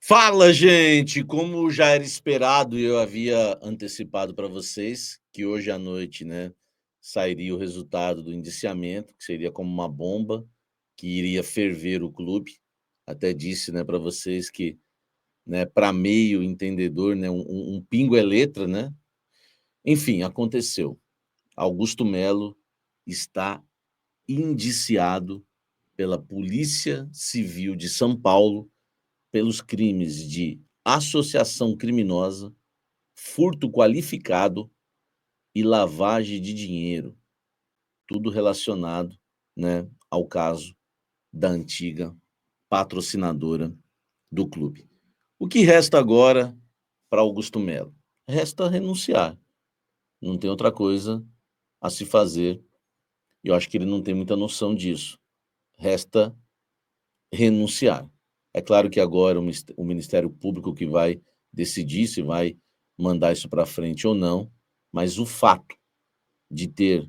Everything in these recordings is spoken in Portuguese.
Fala, gente! Como já era esperado e eu havia antecipado para vocês, que hoje à noite, né, sairia o resultado do indiciamento, que seria como uma bomba, que iria ferver o clube. Até disse, né, para vocês que, né, para meio entendedor, né, um pingo é letra, né? Enfim, aconteceu. Augusto Melo está indiciado pela Polícia Civil de São Paulo pelos crimes de associação criminosa, furto qualificado e lavagem de dinheiro, tudo relacionado, né, ao caso da antiga patrocinadora do clube. O que resta agora para Augusto Melo? Resta renunciar. Não tem outra coisa a se fazer. E eu acho que ele não tem muita noção disso. Resta renunciar. É claro que agora o Ministério Público que vai decidir se vai mandar isso para frente ou não, mas o fato de ter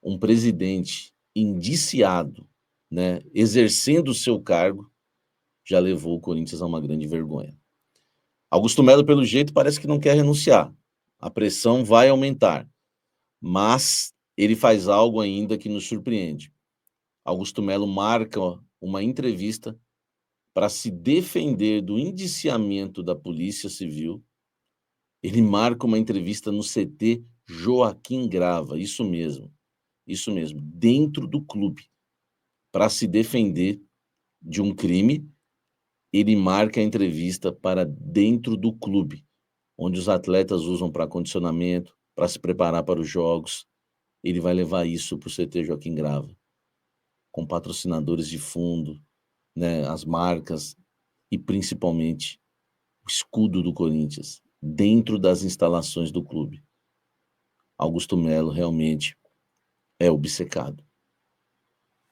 um presidente indiciado, né, exercendo o seu cargo, já levou o Corinthians a uma grande vergonha. Augusto Melo, pelo jeito, parece que não quer renunciar. A pressão vai aumentar, mas ele faz algo ainda que nos surpreende. Augusto Melo marca uma entrevista para se defender do indiciamento da Polícia Civil. Ele marca uma entrevista no CT Joaquim Grava, isso mesmo, dentro do clube, para se defender de um crime. Ele marca a entrevista para dentro do clube, onde os atletas usam para condicionamento, para se preparar para os jogos. Ele vai levar isso para o CT Joaquim Grava, com patrocinadores de fundo, né, as marcas e principalmente o escudo do Corinthians dentro das instalações do clube. Augusto Melo realmente é obcecado.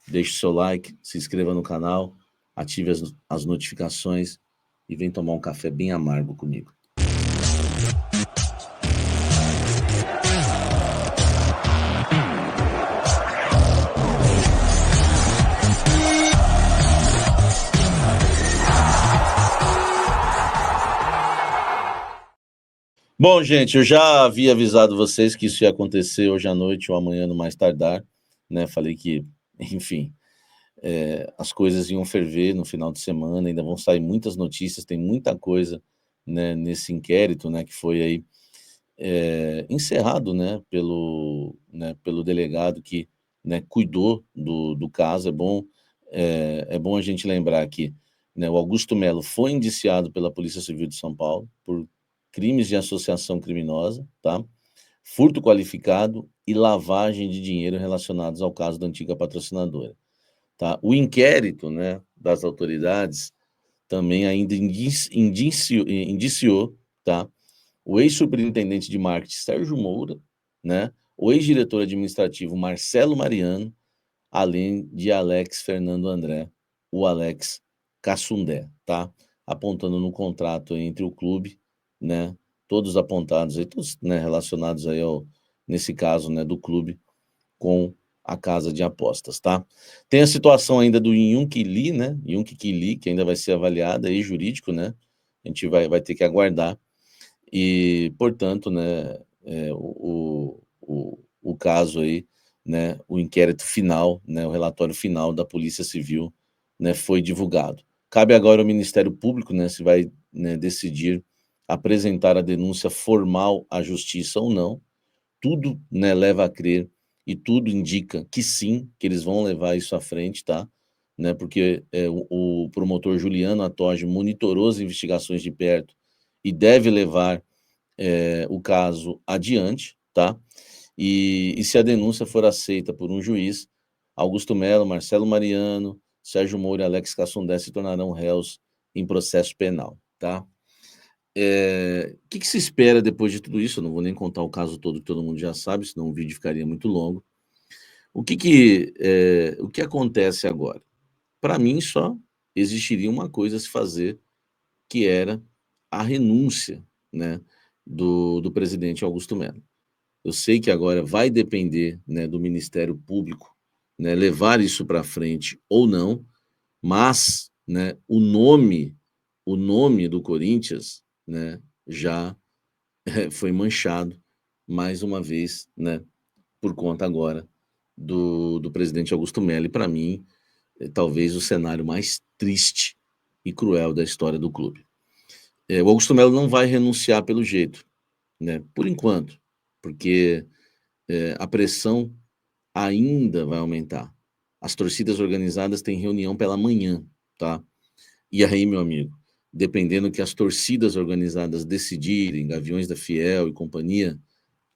Deixe o seu like, se inscreva no canal, ative as notificações e vem tomar um café bem amargo comigo. Bom, gente, eu já havia avisado vocês que isso ia acontecer hoje à noite ou amanhã no mais tardar, né? Falei que, enfim, as coisas iam ferver no final de semana, ainda vão sair muitas notícias, tem muita coisa, né, nesse inquérito, né, que foi aí encerrado, né, pelo delegado que, né, cuidou do caso. É bom a gente lembrar que, né, o Augusto Melo foi indiciado pela Polícia Civil de São Paulo por crimes de associação criminosa, tá? Furto qualificado e lavagem de dinheiro relacionados ao caso da antiga patrocinadora, tá? O inquérito, né, das autoridades também ainda indiciou, tá, o ex-superintendente de marketing Sérgio Moura, né, o ex-diretor administrativo Marcelo Mariano, além de Alex Fernando André, o Alex Cassundé, tá? Apontando no contrato entre o clube, né, todos apontados aí, todos, né, relacionados aí nesse caso, né, do clube com a casa de apostas, tá? Tem a situação ainda do Yunque Lee, né, Yunque Lee, que ainda vai ser avaliada aí, jurídico, né, a gente vai ter que aguardar. E, portanto, né, o caso aí, né, o inquérito final, né, o relatório final da Polícia Civil, né, foi divulgado. Cabe agora ao Ministério Público, né, se vai, né, decidir apresentar a denúncia formal à justiça ou não. Tudo, né, leva a crer e tudo indica que sim, que eles vão levar isso à frente, tá? Né, porque o promotor Juliano Atoge monitorou as investigações de perto e deve levar o caso adiante, tá? E se a denúncia for aceita por um juiz, Augusto Melo, Marcelo Mariano, Sérgio Moro e Alex Cassundé se tornarão réus em processo penal, tá? O que se espera depois de tudo isso? Eu não vou nem contar o caso todo que todo mundo já sabe, senão o vídeo ficaria muito longo. O que acontece agora? Para mim, só existiria uma coisa a se fazer, que era a renúncia, né, do presidente Augusto Melo. Eu sei que agora vai depender, né, do Ministério Público, né, levar isso para frente ou não, mas, né, o nome o nome do Corinthians, né, já foi manchado mais uma vez, né, por conta agora do presidente Augusto Melo. E para mim, talvez o cenário mais triste e cruel da história do clube. O Augusto Melo não vai renunciar pelo jeito, né, por enquanto, porque a pressão ainda vai aumentar. As torcidas organizadas têm reunião pela manhã, tá? E aí, meu amigo, dependendo que as torcidas organizadas decidirem, Gaviões da Fiel e companhia,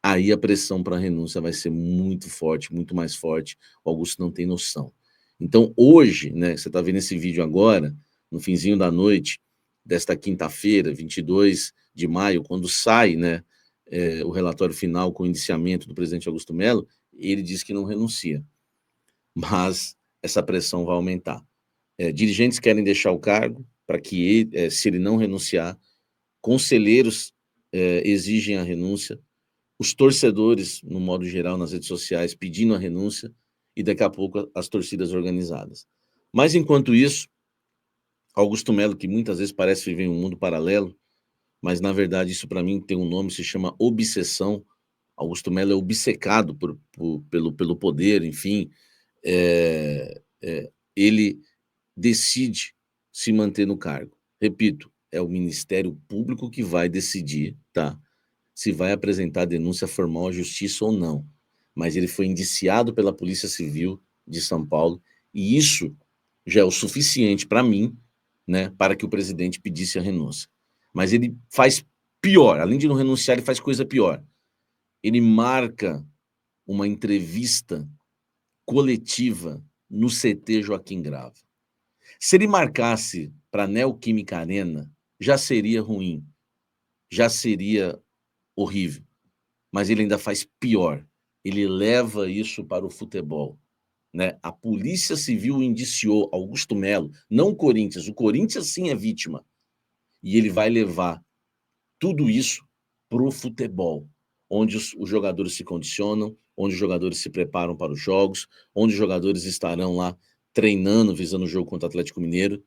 aí a pressão para a renúncia vai ser muito forte, muito mais forte. O Augusto não tem noção. Então, hoje, né, você está vendo esse vídeo agora, no finzinho da noite desta quinta-feira, 22 de maio, quando sai, né, o relatório final com o indiciamento do presidente Augusto Melo, ele diz que não renuncia, mas essa pressão vai aumentar. Dirigentes querem deixar o cargo para que ele, se ele não renunciar, conselheiros exigem a renúncia, os torcedores, no modo geral, nas redes sociais, pedindo a renúncia, e daqui a pouco as torcidas organizadas. Mas, enquanto isso, Augusto Melo, que muitas vezes parece viver em um mundo paralelo, mas, na verdade, isso para mim tem um nome, se chama obsessão. Augusto Melo é obcecado pelo poder, enfim. Ele decide se manter no cargo. Repito, é o Ministério Público que vai decidir, tá? Se vai apresentar denúncia formal à justiça ou não. Mas ele foi indiciado pela Polícia Civil de São Paulo, e isso já é o suficiente para mim, né, para que o presidente pedisse a renúncia. Mas ele faz pior, além de não renunciar, ele faz coisa pior. Ele marca uma entrevista coletiva no CT Joaquim Grava. Se ele marcasse para a Neoquímica Arena, já seria ruim, já seria horrível. Mas ele ainda faz pior. Ele leva isso para o futebol, né? A Polícia Civil indiciou Augusto Melo, não o Corinthians. O Corinthians sim é vítima. E ele vai levar tudo isso para o futebol, onde os jogadores se condicionam, onde os jogadores se preparam para os jogos, onde os jogadores estarão lá treinando, visando o jogo contra o Atlético Mineiro.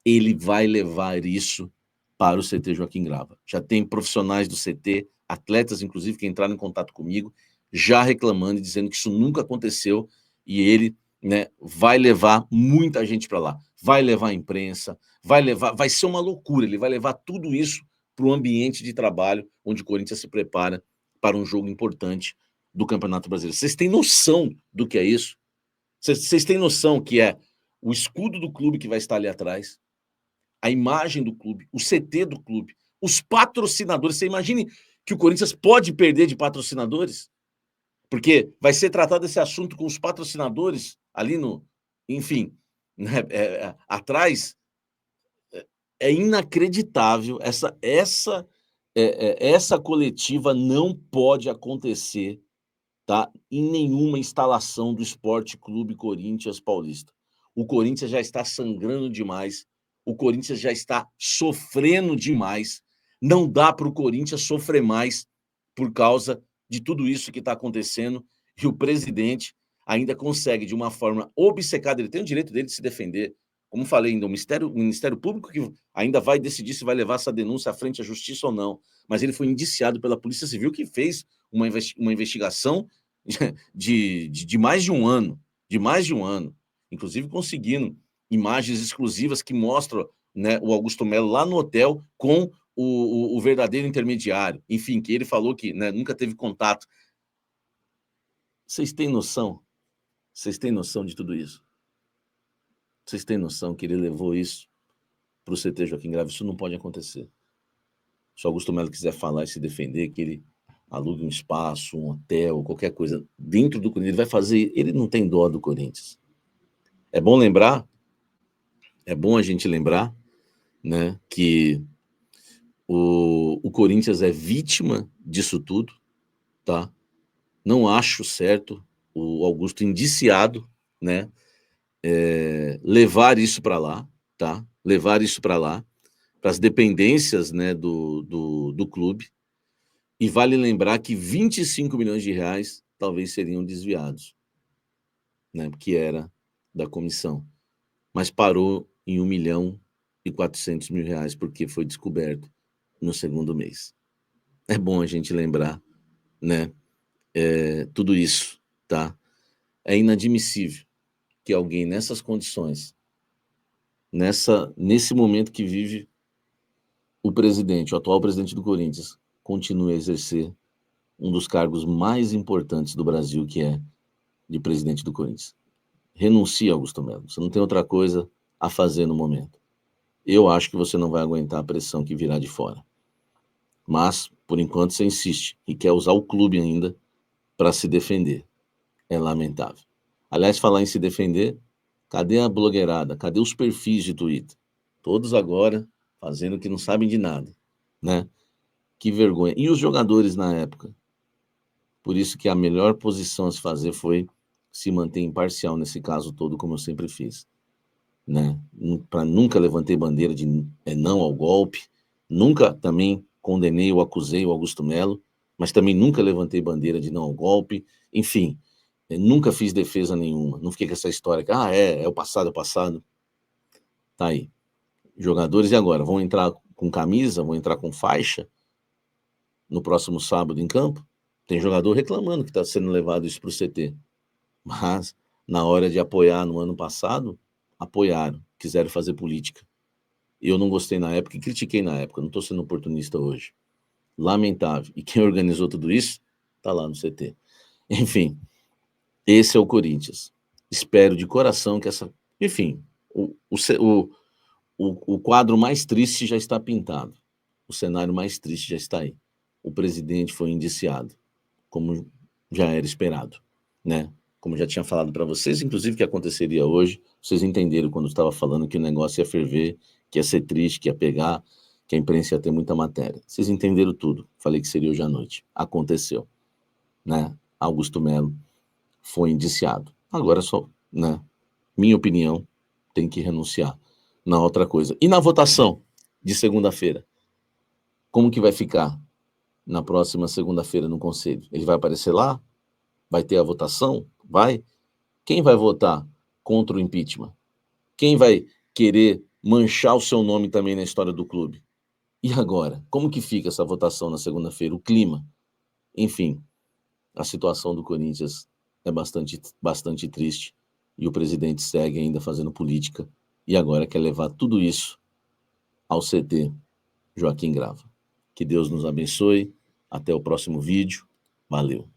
Ele vai levar isso para o CT Joaquim Grava. Já tem profissionais do CT, atletas, inclusive, que entraram em contato comigo, já reclamando e dizendo que isso nunca aconteceu, e ele, né, vai levar muita gente para lá. Vai levar a imprensa, vai ser uma loucura, ele vai levar tudo isso para o ambiente de trabalho onde o Corinthians se prepara para um jogo importante do Campeonato Brasileiro. Vocês têm noção do que é isso? Vocês têm noção que é o escudo do clube que vai estar ali atrás, a imagem do clube, o CT do clube, os patrocinadores. Você imagine que o Corinthians pode perder de patrocinadores? Porque vai ser tratado esse assunto com os patrocinadores ali no, enfim, né, atrás. É inacreditável. Essa coletiva não pode acontecer, tá, em nenhuma instalação do Esporte Clube Corinthians Paulista. O Corinthians já está sangrando demais, o Corinthians já está sofrendo demais, não dá para o Corinthians sofrer mais por causa de tudo isso que está acontecendo, e o presidente ainda consegue, de uma forma obcecada, ele tem o direito dele de se defender, como falei ainda, o Ministério Público que ainda vai decidir se vai levar essa denúncia à frente à justiça ou não, mas ele foi indiciado pela Polícia Civil, que fez uma investigação de mais de um ano, inclusive conseguindo imagens exclusivas que mostram, né, o Augusto Melo lá no hotel com o verdadeiro intermediário, enfim, que ele falou que, né, nunca teve contato. Vocês têm noção? Vocês têm noção de tudo isso? Vocês têm noção que ele levou isso para o CT Joaquim Grava? Isso não pode acontecer. Se o Augusto Melo quiser falar e se defender, que ele alugue um espaço, um hotel, qualquer coisa dentro do Corinthians, ele vai fazer. Ele não tem dó do Corinthians. É bom lembrar, é bom a gente lembrar, né, que o Corinthians é vítima disso tudo, tá? Não acho certo o Augusto indiciado, né, levar isso para lá, tá? Levar isso para lá, para as dependências, né, do clube. E vale lembrar que 25 milhões de reais talvez seriam desviados, né, que era da comissão, mas parou em 1 milhão R$ 400.000, porque foi descoberto no segundo mês. É bom a gente lembrar, né, tudo isso, tá? É inadmissível que alguém nessas condições, nesse momento que vive o presidente, o atual presidente do Corinthians, continue a exercer um dos cargos mais importantes do Brasil, que é de presidente do Corinthians. Renuncie, Augusto Melo. Você não tem outra coisa a fazer no momento. Eu acho que você não vai aguentar a pressão que virá de fora. Mas, por enquanto, você insiste e quer usar o clube ainda para se defender. É lamentável. Aliás, falar em se defender, cadê a blogueirada? Cadê os perfis de Twitter? Todos agora fazendo que não sabem de nada, né? Que vergonha. E os jogadores na época? Por isso que a melhor posição a se fazer foi se manter imparcial nesse caso todo, como eu sempre fiz, né? Nunca levantei bandeira de não ao golpe, nunca também condenei ou acusei o Augusto Melo, mas também nunca levantei bandeira de não ao golpe, enfim, nunca fiz defesa nenhuma, não fiquei com essa história que, é o passado, tá aí. Jogadores e agora? Vão entrar com camisa, vão entrar com faixa no próximo sábado em campo? Tem jogador reclamando que está sendo levado isso para o CT, mas na hora de apoiar no ano passado, apoiaram, quiseram fazer política. Eu não gostei na época e critiquei na época, não estou sendo oportunista hoje. Lamentável. E quem organizou tudo isso está lá no CT. Enfim, esse é o Corinthians. Espero de coração que essa. Enfim, o quadro mais triste já está pintado. O cenário mais triste já está aí. O presidente foi indiciado, como já era esperado, né? Como já tinha falado para vocês, inclusive que aconteceria hoje, vocês entenderam quando eu estava falando que o negócio ia ferver, que ia ser triste, que ia pegar, que a imprensa ia ter muita matéria. Vocês entenderam tudo. Falei que seria hoje à noite. Aconteceu, né? Augusto Melo foi indiciado. Agora só, né? Minha opinião, tem que renunciar. Na outra coisa. E na votação de segunda-feira? Como que vai ficar na próxima segunda-feira no Conselho? Ele vai aparecer lá? Vai ter a votação? Vai? Quem vai votar contra o impeachment? Quem vai querer manchar o seu nome também na história do clube? E agora? Como que fica essa votação na segunda-feira? O clima? Enfim, a situação do Corinthians é bastante triste e o presidente segue ainda fazendo política e agora quer levar tudo isso ao CT Joaquim Grava. Que Deus nos abençoe. Até o próximo vídeo. Valeu.